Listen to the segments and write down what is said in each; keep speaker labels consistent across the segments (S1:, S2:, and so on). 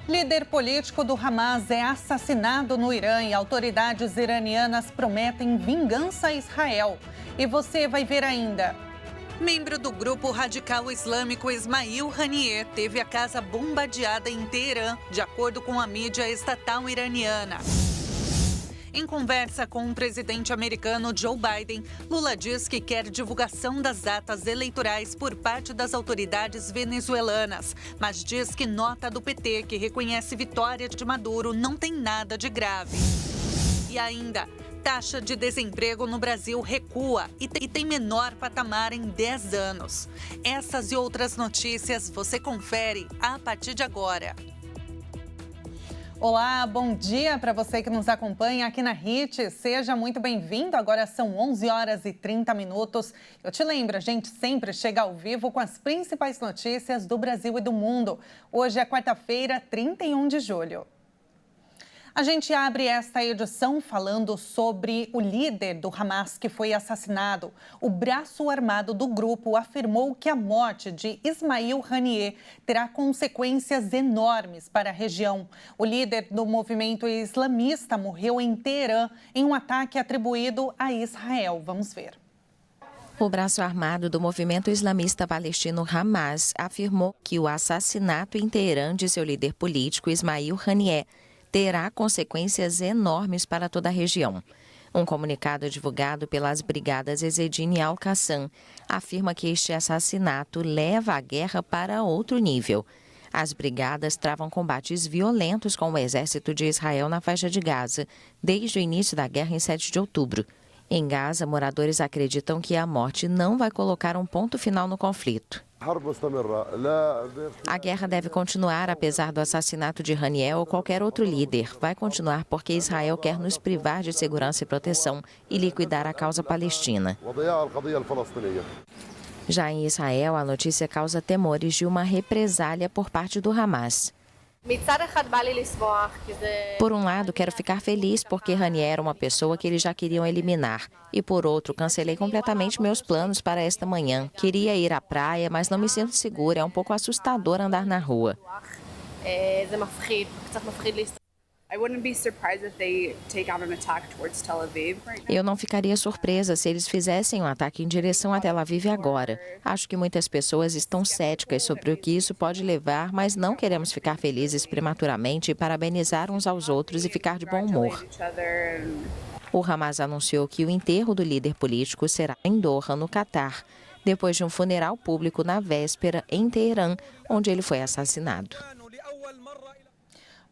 S1: Líder político do Hamas é assassinado no Irã e autoridades iranianas prometem vingança a Israel. E você vai ver ainda. Membro do grupo radical islâmico Ismail Haniyeh teve a casa bombardeada em Teherã, de acordo com a mídia estatal iraniana. Em conversa com o presidente americano Joe Biden, Lula diz que quer divulgação das atas eleitorais por parte das autoridades venezuelanas, mas diz que nota do PT que reconhece vitória de Maduro não tem nada de grave. E ainda, taxa de desemprego no Brasil recua e tem menor patamar em 10 anos. Essas e outras notícias você confere a partir de agora. Olá, bom dia para você que nos acompanha aqui na HIT. Seja muito bem-vindo. Agora são 11 horas e 30 minutos. Eu te lembro, a gente sempre chega ao vivo com as principais notícias do Brasil e do mundo. Hoje é quarta-feira, 31 de julho. A gente abre esta edição falando sobre o líder do Hamas que foi assassinado. O braço armado do grupo afirmou que a morte de Ismail Haniyeh terá consequências enormes para a região. O líder do movimento islamista morreu em Teherã em um ataque atribuído a Israel. Vamos ver.
S2: O braço armado do movimento islamista palestino Hamas afirmou que o assassinato em Teherã de seu líder político Ismail Haniyeh terá consequências enormes para toda a região. Um comunicado divulgado pelas brigadas Ezzedine e Al-Qassam afirma que este assassinato leva a guerra para outro nível. As brigadas travam combates violentos com o exército de Israel na faixa de Gaza desde o início da guerra em 7 de outubro. Em Gaza, moradores acreditam que a morte não vai colocar um ponto final no conflito. A guerra deve continuar apesar do assassinato de Haniyeh ou qualquer outro líder. Vai continuar porque Israel quer nos privar de segurança e proteção e liquidar a causa palestina. Já em Israel, a notícia causa temores de uma represália por parte do Hamas. Por um lado, quero ficar feliz porque Haniyeh era uma pessoa que eles já queriam eliminar. E por outro, cancelei completamente meus planos para esta manhã. Queria ir à praia, mas não me sinto segura. É um pouco assustador andar na rua. Eu não ficaria surpresa se eles fizessem um ataque em direção a Tel Aviv agora. Acho que muitas pessoas estão céticas sobre o que isso pode levar, mas não queremos ficar felizes prematuramente e parabenizar uns aos outros e ficar de bom humor. O Hamas anunciou que o enterro do líder político será em Doha, no Catar, depois de um funeral público na véspera em Teherã, onde ele foi assassinado.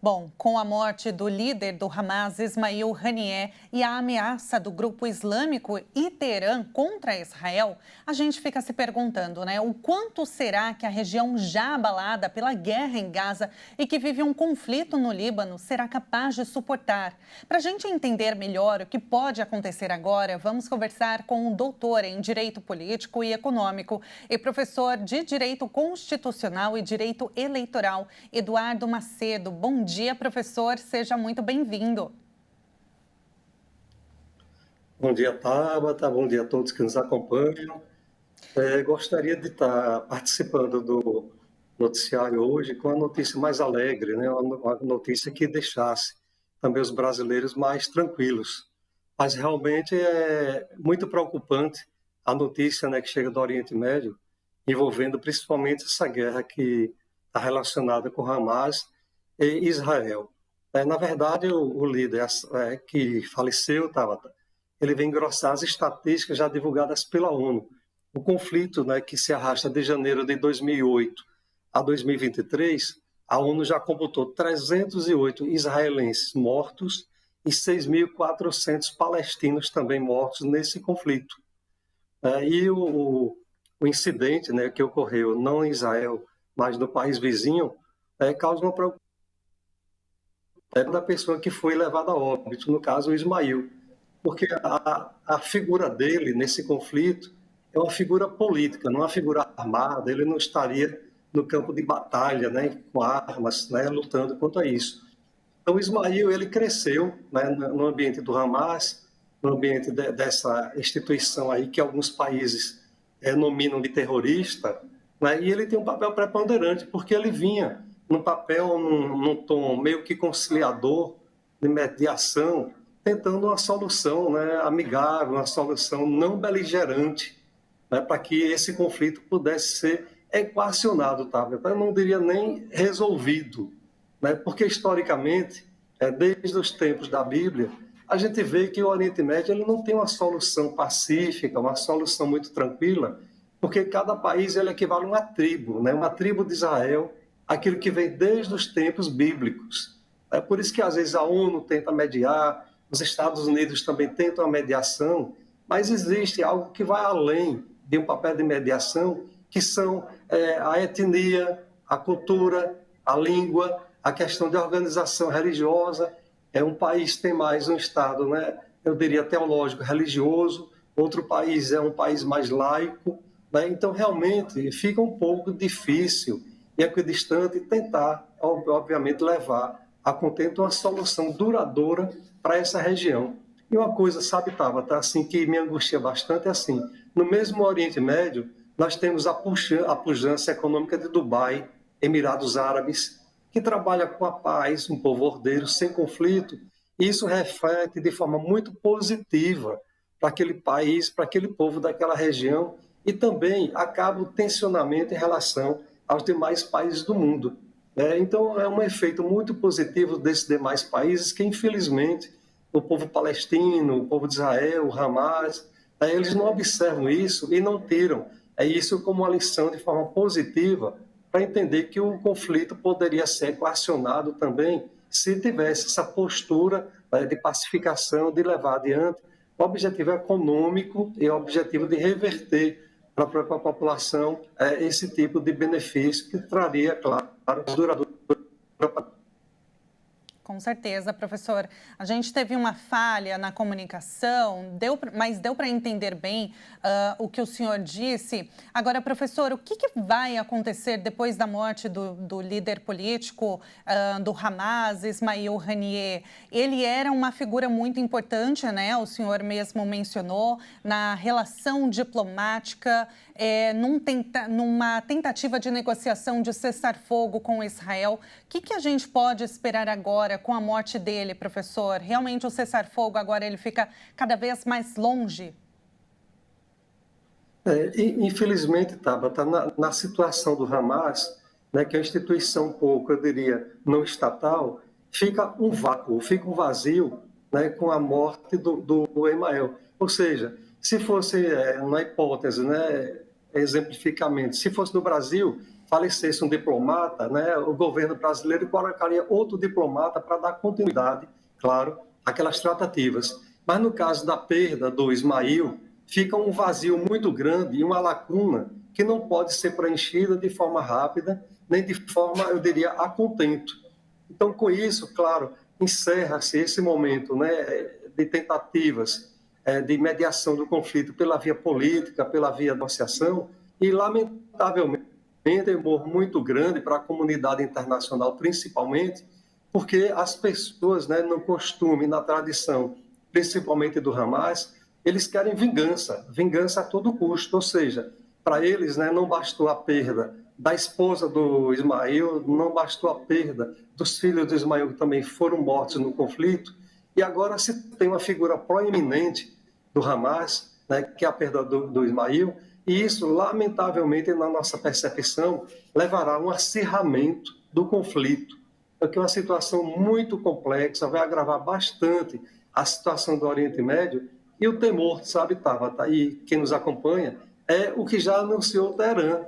S1: Bom, com a morte do líder do Hamas, Ismail Haniyeh, e a ameaça do grupo islâmico e Teherã contra Israel, a gente fica se perguntando, né? O quanto será que a região já abalada pela guerra em Gaza e que vive um conflito no Líbano será capaz de suportar? Para a gente entender melhor o que pode acontecer agora, vamos conversar com um doutor em Direito Político e Econômico e professor de Direito Constitucional e Direito Eleitoral, Eduardo Macedo. Bom dia, professor. Seja muito bem-vindo.
S3: Bom dia, Tabata. Bom dia a todos que nos acompanham. Gostaria de estar participando do noticiário hoje com a notícia mais alegre, né? Uma notícia que deixasse também os brasileiros mais tranquilos. Mas realmente é muito preocupante a notícia, né, que chega do Oriente Médio, envolvendo principalmente essa guerra que está relacionada com Hamas e Israel. Na verdade, o líder que faleceu, Tabata, ele vem engrossar as estatísticas já divulgadas pela ONU. O conflito, né, que se arrasta de janeiro de 2008 a 2023, a ONU já computou 308 israelenses mortos e 6.400 palestinos também mortos nesse conflito. E o incidente, né, que ocorreu não em Israel, mas no país vizinho, causa uma preocupação da pessoa que foi levada a óbito, no caso o Ismail, porque a figura dele nesse conflito é uma figura política, não é uma figura armada, ele não estaria no campo de batalha, né, com armas, né, lutando contra isso. Então, o Ismail, ele cresceu, né, no ambiente do Hamas, no ambiente dessa instituição aí que alguns países nominam de terrorista, né, e ele tem um papel preponderante, porque ele vinha num papel, num tom meio que conciliador, de mediação, tentando uma solução, né, amigável, uma solução não beligerante, né, para que esse conflito pudesse ser equacionado, tá? Eu não diria nem resolvido, né, porque historicamente, desde os tempos da Bíblia, a gente vê que o Oriente Médio ele não tem uma solução pacífica, uma solução muito tranquila, porque cada país ele equivale a uma tribo, né? Uma tribo de Israel, aquilo que vem desde os tempos bíblicos. É por isso que às vezes a ONU tenta mediar, os Estados Unidos também tentam a mediação, mas existe algo que vai além de um papel de mediação, que são a etnia, a cultura, a língua, a questão de organização religiosa. Um país tem mais um Estado, né, eu diria, teológico, religioso, outro país é um país mais laico, né? Então, realmente, fica um pouco difícil e equidistante tentar, obviamente, levar a contento uma solução duradoura para essa região. E uma coisa, sabe, Tabata, assim, que me angustia bastante é assim, no mesmo Oriente Médio, nós temos a pujança econômica de Dubai, Emirados Árabes, que trabalha com a paz, um povo ordeiro, sem conflito, e isso reflete de forma muito positiva para aquele país, para aquele povo daquela região, e também acaba o tensionamento em relação aos demais países do mundo. Então, é um efeito muito positivo desses demais países que, infelizmente, o povo palestino, o povo de Israel, o Hamas, eles não observam isso e não tiram isso como uma lição de forma positiva para entender que o conflito poderia ser equacionado também se tivesse essa postura de pacificação, de levar adiante o objetivo econômico e o objetivo de reverter para a própria população esse tipo de benefício que traria, claro, duradouro.
S1: Com certeza, professor. A gente teve uma falha na comunicação, mas deu para entender bem o que o senhor disse. Agora, professor, o que vai acontecer depois da morte do líder político do Hamas, Ismail Haniyeh? Ele era uma figura muito importante, né? O senhor mesmo mencionou, na relação diplomática, numa tentativa de negociação de cessar-fogo com Israel. O que a gente pode esperar agora com a morte dele, professor? Realmente o cessar-fogo agora ele fica cada vez mais longe?
S3: Infelizmente, Tabata, na situação do Hamas, né, que é uma instituição um pouco, eu diria, não estatal, fica um vácuo, fica um vazio, né, com a morte do Ismail. Ou seja, se fosse, na hipótese, né, exemplificamente, se fosse no Brasil, falecesse um diplomata, né, o governo brasileiro colocaria outro diplomata para dar continuidade, claro, àquelas tratativas. Mas no caso da perda do Ismail, fica um vazio muito grande e uma lacuna que não pode ser preenchida de forma rápida, nem de forma, eu diria, a contento. Então, com isso, claro, encerra-se esse momento, né, de tentativas de mediação do conflito pela via política, pela via negociação, e, lamentavelmente, temor muito grande para a comunidade internacional, principalmente, porque as pessoas, né, no costume, na tradição, principalmente do Hamas, eles querem vingança a todo custo, ou seja, para eles, né, não bastou a perda da esposa do Ismail, não bastou a perda dos filhos do Ismail que também foram mortos no conflito, e agora se tem uma figura proeminente do Hamas, né, que é a perda do Ismail, e isso, lamentavelmente, na nossa percepção, levará a um acirramento do conflito, porque é uma situação muito complexa, vai agravar bastante a situação do Oriente Médio, e o temor, sabe, Tabata, e quem nos acompanha, é o que já anunciou o Teherã,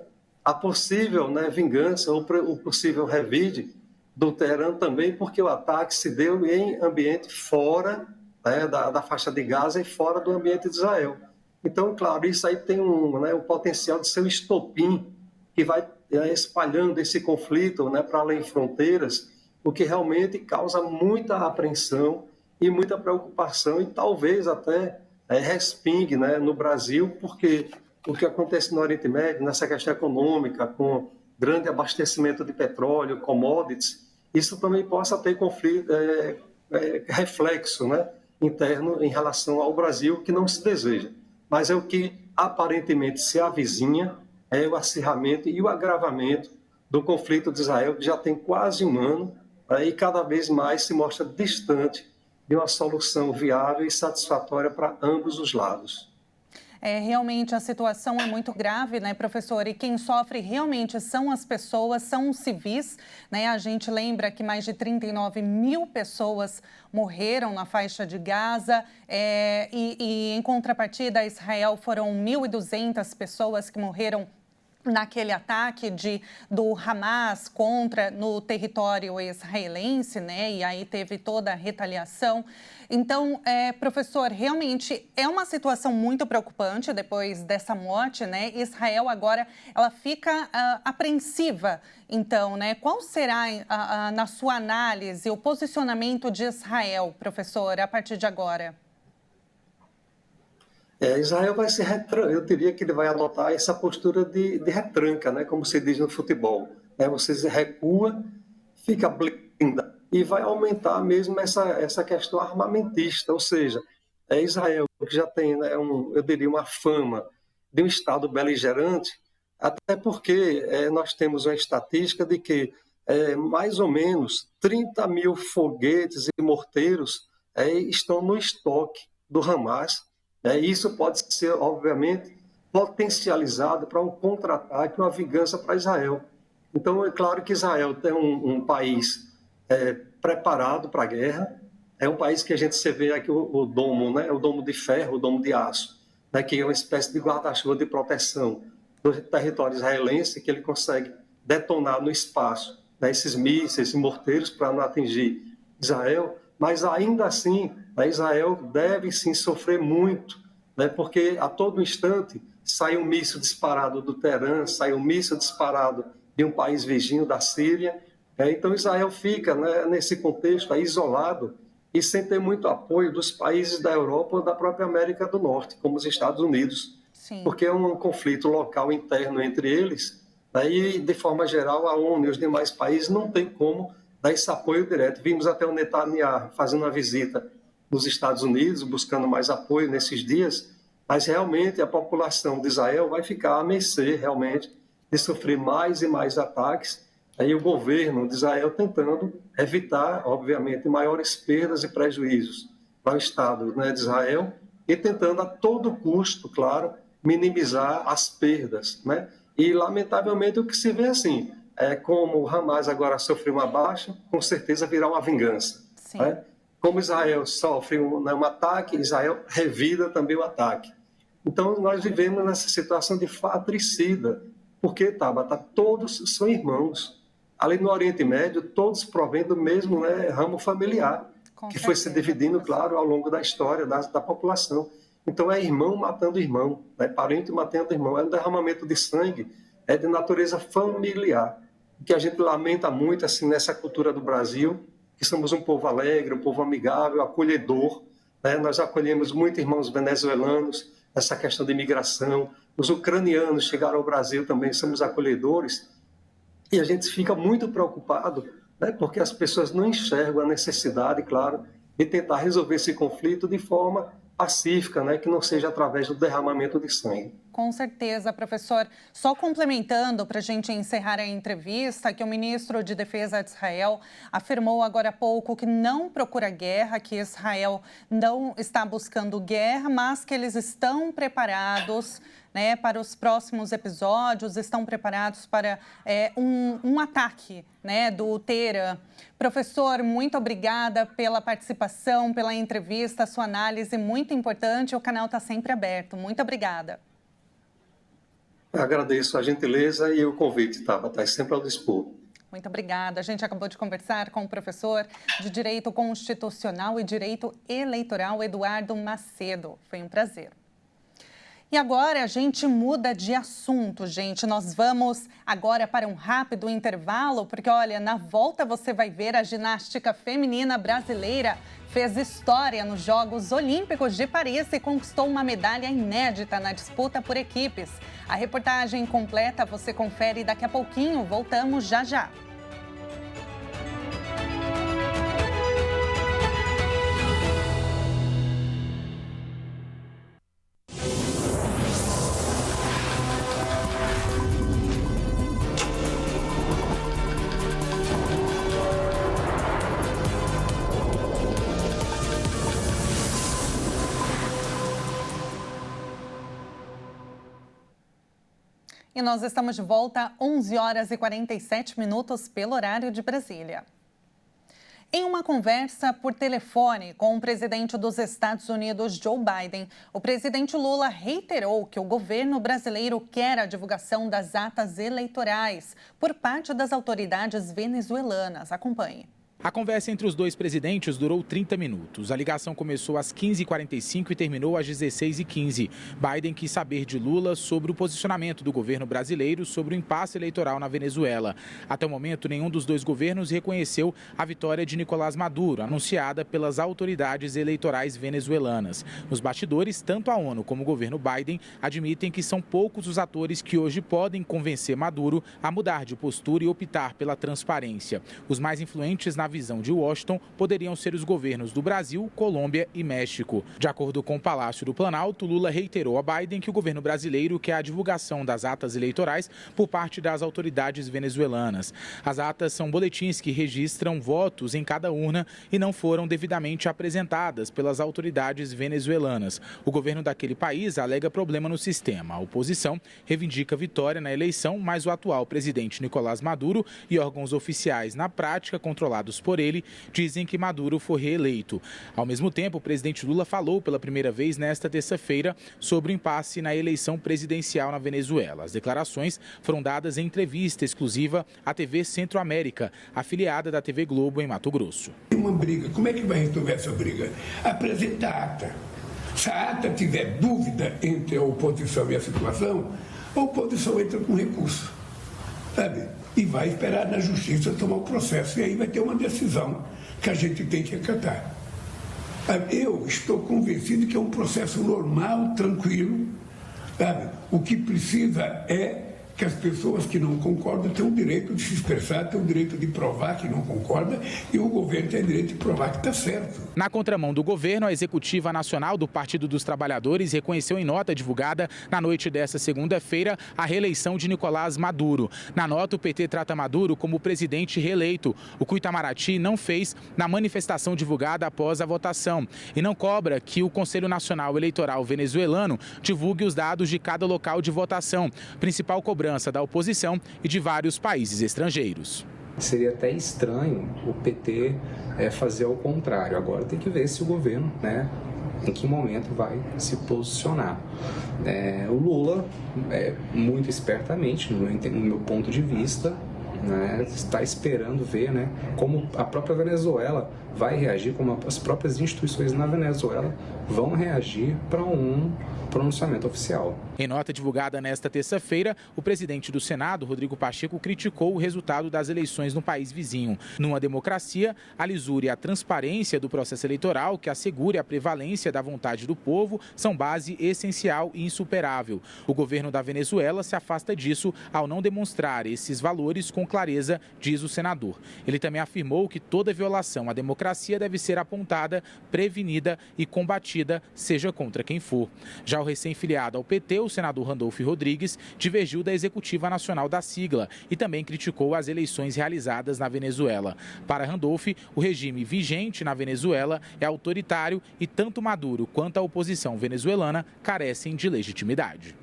S3: a possível, né, vingança, ou o possível revide do Teherã também, porque o ataque se deu em ambiente fora, né, da faixa de Gaza e fora do ambiente de Israel. Então, claro, isso aí tem o potencial de ser um estopim que vai espalhando esse conflito, né, para além de fronteiras, o que realmente causa muita apreensão e muita preocupação e talvez até respingue, né, no Brasil, porque o que acontece no Oriente Médio, nessa questão econômica, com grande abastecimento de petróleo, commodities, isso também possa ter conflito, reflexo, né, interno em relação ao Brasil, que não se deseja. Mas é o que aparentemente se avizinha, é o acirramento e o agravamento do conflito de Israel, que já tem quase um ano, e cada vez mais se mostra distante de uma solução viável e satisfatória para ambos os lados.
S1: Realmente a situação é muito grave, né, professor? E quem sofre realmente são as pessoas, são os civis, né? A gente lembra que mais de 39 mil pessoas morreram na faixa de Gaza e em contrapartida, Israel foram 1.200 pessoas que morreram naquele ataque do Hamas no território israelense, né? E aí teve toda a retaliação. Então, professor, realmente é uma situação muito preocupante depois dessa morte, né? Israel agora, ela fica apreensiva. Então, né? Qual será, na sua análise, o posicionamento de Israel, professor, a partir de agora?
S3: Israel vai se eu diria que ele vai adotar essa postura de retranca, né, como se diz no futebol. Você recua, fica blindado e vai aumentar mesmo essa questão armamentista, ou seja, Israel, que já tem, né, eu diria, uma fama de um Estado beligerante, até porque nós temos uma estatística de que mais ou menos 30 mil foguetes e morteiros estão no estoque do Hamas. Isso pode ser, obviamente, potencializado para um contra-ataque, uma vingança para Israel. Então, é claro que Israel tem um país preparado para a guerra, é um país que a gente vê aqui o domo, né? O domo de ferro, o domo de aço, né? Que é uma espécie de guarda-chuva de proteção do território israelense, que ele consegue detonar no espaço, né? Esses mísseis e morteiros para não atingir Israel. Mas, ainda assim, Israel deve, sim, sofrer muito, né, porque a todo instante sai um míssil disparado do Teherã, sai um míssil disparado de um país vizinho da Síria. Então, Israel fica, né, nesse contexto isolado e sem ter muito apoio dos países da Europa ou da própria América do Norte, como os Estados Unidos. Sim. Porque é um conflito local interno entre eles, né, e, de forma geral, a ONU e os demais países não têm como dar esse apoio direto. Vimos até o Netanyahu fazendo uma visita nos Estados Unidos, buscando mais apoio nesses dias, mas realmente a população de Israel vai ficar à mercê, realmente, de sofrer mais e mais ataques. Aí o governo de Israel tentando evitar, obviamente, maiores perdas e prejuízos para o Estado, né, de Israel, e tentando a todo custo, claro, minimizar as perdas, né? E, lamentavelmente, o que se vê assim, como o Hamas agora sofreu uma baixa, com certeza virá uma vingança. Né? Como Israel sofre um ataque, Israel revida também o ataque. Então, nós vivemos nessa situação de fratricida, porque, Tabata, todos são irmãos. Ali no Oriente Médio, todos provêm do mesmo, né, ramo familiar, que foi se dividindo, claro, ao longo da história da população. Então, é irmão matando irmão, né, parente matando irmão. É um derramamento de sangue, de natureza familiar, que a gente lamenta muito assim, nessa cultura do Brasil, que somos um povo alegre, um povo amigável, acolhedor. Né? Nós acolhemos muitos irmãos venezuelanos, essa questão de imigração. Os ucranianos chegaram ao Brasil também, somos acolhedores. E a gente fica muito preocupado, né? Porque as pessoas não enxergam a necessidade, claro, de tentar resolver esse conflito de forma pacífica, né? Que não seja através do derramamento de sangue.
S1: Com certeza, professor. Só complementando para a gente encerrar a entrevista, que o ministro de Defesa de Israel afirmou agora há pouco que não procura guerra, que Israel não está buscando guerra, mas que eles estão preparados, né, para os próximos episódios, estão preparados para um ataque, né, do Teherã. Professor, muito obrigada pela participação, pela entrevista, sua análise muito importante. O canal está sempre aberto. Muito obrigada.
S3: Agradeço a gentileza e o convite, está sempre ao dispor.
S1: Muito obrigada. A gente acabou de conversar com o professor de Direito Constitucional e Direito Eleitoral, Eduardo Macedo. Foi um prazer. E agora a gente muda de assunto, gente. Nós vamos agora para um rápido intervalo, porque, olha, na volta você vai ver a ginástica feminina brasileira fez história nos Jogos Olímpicos de Paris e conquistou uma medalha inédita na disputa por equipes. A reportagem completa você confere daqui a pouquinho. Voltamos já já. E nós estamos de volta às 11 horas e 47 minutos pelo horário de Brasília. Em uma conversa por telefone com o presidente dos Estados Unidos, Joe Biden, o presidente Lula reiterou que o governo brasileiro quer a divulgação das atas eleitorais por parte das autoridades venezuelanas. Acompanhe.
S4: A conversa entre os dois presidentes durou 30 minutos. A ligação começou às 15h45 e terminou às 16h15. Biden quis saber de Lula sobre o posicionamento do governo brasileiro sobre o impasse eleitoral na Venezuela. Até o momento, nenhum dos dois governos reconheceu a vitória de Nicolás Maduro, anunciada pelas autoridades eleitorais venezuelanas. Nos bastidores, tanto a ONU como o governo Biden admitem que são poucos os atores que hoje podem convencer Maduro a mudar de postura e optar pela transparência. Os mais influentes na visão de Washington poderiam ser os governos do Brasil, Colômbia e México. De acordo com o Palácio do Planalto, Lula reiterou a Biden que o governo brasileiro quer a divulgação das atas eleitorais por parte das autoridades venezuelanas. As atas são boletins que registram votos em cada urna e não foram devidamente apresentadas pelas autoridades venezuelanas. O governo daquele país alega problema no sistema. A oposição reivindica vitória na eleição, mas o atual presidente Nicolás Maduro e órgãos oficiais na prática controlados por ele, dizem que Maduro foi reeleito. Ao mesmo tempo, o presidente Lula falou pela primeira vez nesta terça-feira sobre o impasse na eleição presidencial na Venezuela. As declarações foram dadas em entrevista exclusiva à TV Centro-América, afiliada da TV Globo em Mato Grosso.
S5: Uma briga, como é que vai resolver essa briga? Apresenta a ata. Se a ata tiver dúvida entre a oposição e a situação, a oposição entra com recurso, sabe? E vai esperar na justiça tomar o processo. E aí vai ter uma decisão que a gente tem que acatar. Eu estou convencido que é um processo normal, tranquilo. Sabe? O que precisa é que as pessoas que não concordam têm o direito de se expressar, têm o direito de provar que não concorda, e o governo tem o direito de provar que está certo.
S4: Na contramão do governo, a Executiva Nacional do Partido dos Trabalhadores reconheceu em nota divulgada na noite desta segunda-feira a reeleição de Nicolás Maduro. Na nota, o PT trata Maduro como presidente reeleito, o que o Itamaraty não fez na manifestação divulgada após a votação, e não cobra que o Conselho Nacional Eleitoral venezuelano divulgue os dados de cada local de votação, principal cobrança da oposição e de vários países estrangeiros.
S6: Seria até estranho o PT fazer ao contrário. Agora tem que ver se o governo, em que momento vai se posicionar. O Lula, muito espertamente, no meu ponto de vista, está esperando ver como a própria Venezuela vai reagir, como as próprias instituições na Venezuela vão reagir para um pronunciamento oficial.
S4: Em nota divulgada nesta terça-feira, o presidente do Senado, Rodrigo Pacheco, criticou o resultado das eleições no país vizinho. Numa democracia, a lisura e a transparência do processo eleitoral, que assegure a prevalência da vontade do povo, são base essencial e insuperável. O governo da Venezuela se afasta disso ao não demonstrar esses valores com clareza, diz o senador. Ele também afirmou que toda violação à democracia deve ser apontada, prevenida e combatida, seja contra quem for. Já o recém-filiado ao PT, o senador Randolfo Rodrigues, divergiu da executiva nacional da sigla e também criticou as eleições realizadas na Venezuela. Para Randolfo, o regime vigente na Venezuela é autoritário e tanto Maduro quanto a oposição venezuelana carecem de legitimidade.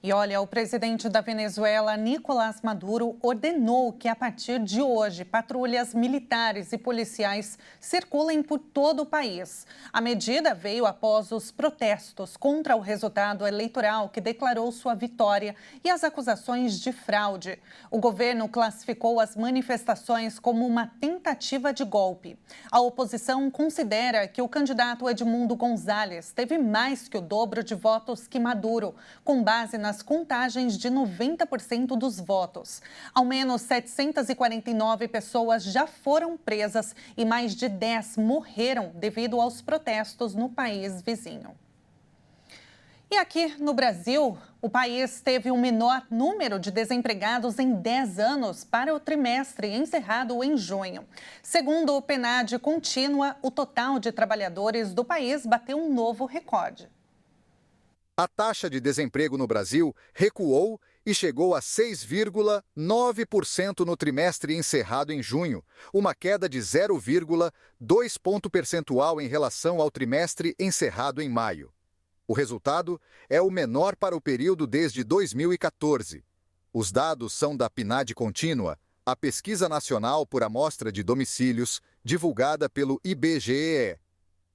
S1: E olha, o presidente da Venezuela, Nicolás Maduro, ordenou que a partir de hoje patrulhas militares e policiais circulem por todo o país. A medida veio após os protestos contra o resultado eleitoral que declarou sua vitória e as acusações de fraude. O governo classificou as manifestações como uma tentativa de golpe. A oposição considera que o candidato Edmundo González teve mais que o dobro de votos que Maduro, com base nas contagens de 90% dos votos. Ao menos 749 pessoas já foram presas e mais de 10 morreram devido aos protestos no país vizinho. E aqui no Brasil, o país teve o menor número de desempregados em 10 anos para o trimestre encerrado em junho. Segundo o PNAD Contínua, o total de trabalhadores do país bateu um novo recorde.
S7: A taxa de desemprego no Brasil recuou e chegou a 6,9% no trimestre encerrado em junho, uma queda de 0,2 ponto percentual em relação ao trimestre encerrado em maio. O O resultado é o menor para o período desde 2014. Os dados são da PNAD Contínua, a Pesquisa Nacional por Amostra de Domicílios, divulgada pelo IBGE.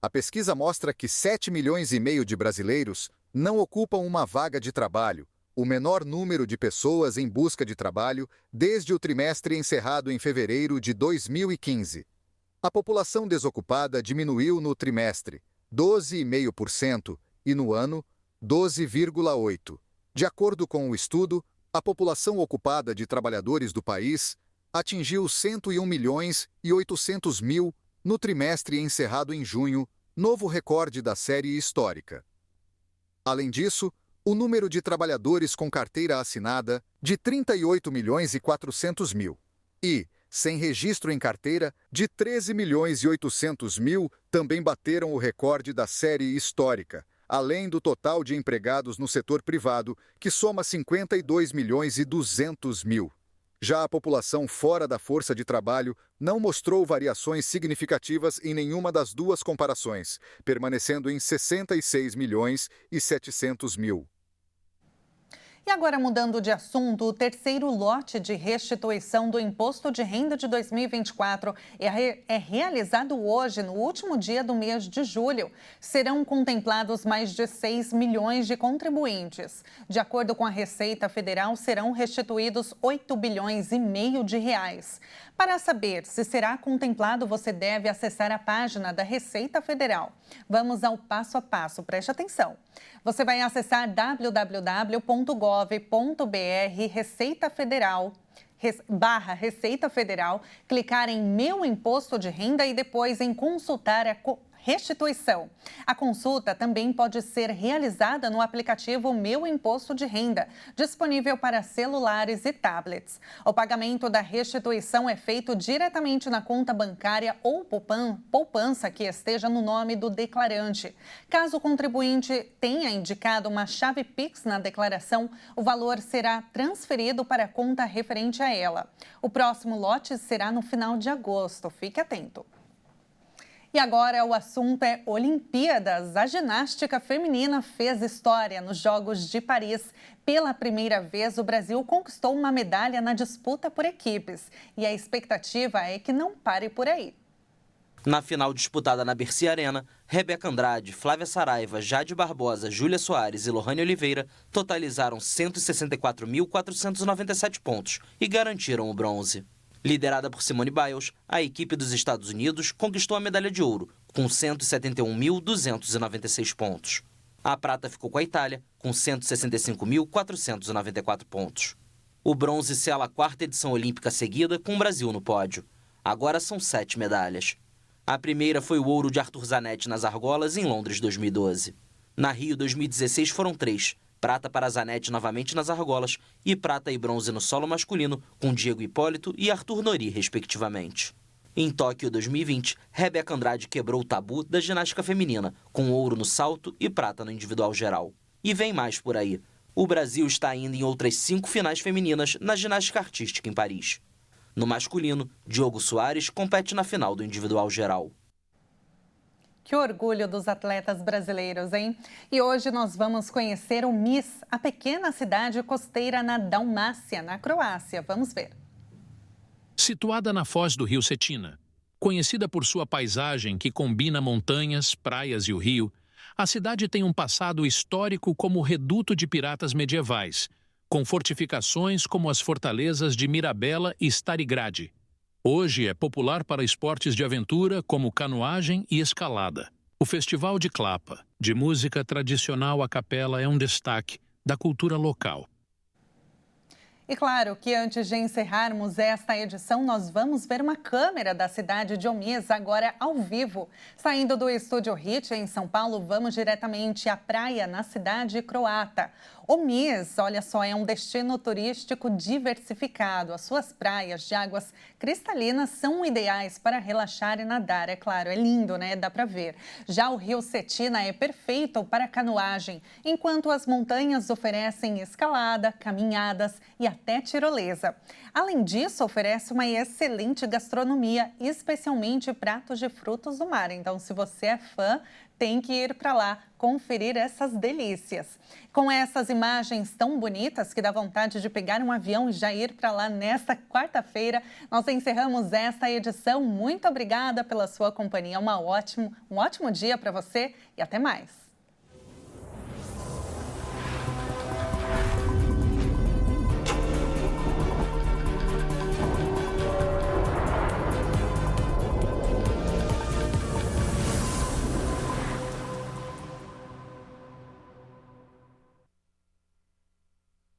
S7: A pesquisa mostra que 7,5 milhões de brasileiros não ocupam uma vaga de trabalho, o menor número de pessoas em busca de trabalho desde o trimestre encerrado em fevereiro de 2015. A população desocupada diminuiu no trimestre 12,5% e no ano 12,8%. De acordo com o estudo, a população ocupada de trabalhadores do país atingiu 101.800.000 no trimestre encerrado em junho, novo recorde da série histórica. Além disso, o número de trabalhadores com carteira assinada de 38.400.000 e, sem registro em carteira, de 13.800.000 também bateram o recorde da série histórica, além do total de empregados no setor privado, que soma 52.200.000. Já a população fora da força de trabalho não mostrou variações significativas em nenhuma das duas comparações, permanecendo em 66.700.000.
S1: E agora, mudando de assunto, o terceiro lote de restituição do Imposto de Renda de 2024 é realizado hoje, no último dia do mês de julho. Serão contemplados mais de 6 milhões de contribuintes. De acordo com a Receita Federal, serão restituídos 8,5 bilhões de reais. Para saber se será contemplado, você deve acessar a página da Receita Federal. Vamos ao passo a passo, preste atenção. Você vai acessar www.gov.br/Receita Federal, clicar em Meu Imposto de Renda e depois em Consultar a restituição. A consulta também pode ser realizada no aplicativo Meu Imposto de Renda, disponível para celulares e tablets. O pagamento da restituição é feito diretamente na conta bancária ou poupança que esteja no nome do declarante. Caso o contribuinte tenha indicado uma chave Pix na declaração, o valor será transferido para a conta referente a ela. O próximo lote será no final de agosto. Fique atento. E agora o assunto é Olimpíadas. A ginástica feminina fez história nos Jogos de Paris. Pela primeira vez, o Brasil conquistou uma medalha na disputa por equipes. E a expectativa é que não pare por aí.
S8: Na final disputada na Bercy Arena, Rebeca Andrade, Flávia Saraiva, Jade Barbosa, Júlia Soares e Lohane Oliveira totalizaram 164.497 pontos e garantiram o bronze. Liderada por Simone Biles, a equipe dos Estados Unidos conquistou a medalha de ouro, com 171.296 pontos. A prata ficou com a Itália, com 165.494 pontos. O bronze sela a quarta edição olímpica seguida, com o Brasil no pódio. Agora são 7 medalhas. A primeira foi o ouro de Arthur Zanetti nas argolas, em Londres 2012. Na Rio 2016 foram 3. Prata para Zanetti novamente nas argolas e prata e bronze no solo masculino, com Diego Hipólito e Arthur Nori, respectivamente. Em Tóquio 2020, Rebeca Andrade quebrou o tabu da ginástica feminina, com ouro no salto e prata no individual geral. E vem mais por aí. O Brasil está ainda em outras 5 finais femininas na ginástica artística em Paris. No masculino, Diogo Soares compete na final do individual geral.
S1: Que orgulho dos atletas brasileiros, hein? E hoje nós vamos conhecer o Mis, a pequena cidade costeira na Dalmácia, na Croácia. Vamos ver.
S9: Situada na foz do rio Cetina, conhecida por sua paisagem que combina montanhas, praias e o rio, a cidade tem um passado histórico como reduto de piratas medievais, com fortificações como as fortalezas de Mirabela e Starigrade. Hoje é popular para esportes de aventura como canoagem e escalada. O Festival de Clapa, de música tradicional a capela, é um destaque da cultura local.
S1: E claro que antes de encerrarmos esta edição, nós vamos ver uma câmera da cidade de Omiš, agora ao vivo. Saindo do Estúdio Hit, em São Paulo, vamos diretamente à praia na cidade croata. Omiš, olha só, é um destino turístico diversificado. As suas praias de águas cristalinas são ideais para relaxar e nadar. É claro, é lindo, né? Dá para ver. Já o rio Cetina é perfeito para canoagem, enquanto as montanhas oferecem escalada, caminhadas e até até tirolesa. Além disso, oferece uma excelente gastronomia, especialmente pratos de frutos do mar. Então, se você é fã, tem que ir para lá conferir essas delícias. Com essas imagens tão bonitas que dá vontade de pegar um avião e já ir para lá nesta quarta-feira, nós encerramos esta edição. Muito obrigada pela sua companhia. Um ótimo dia para você e até mais.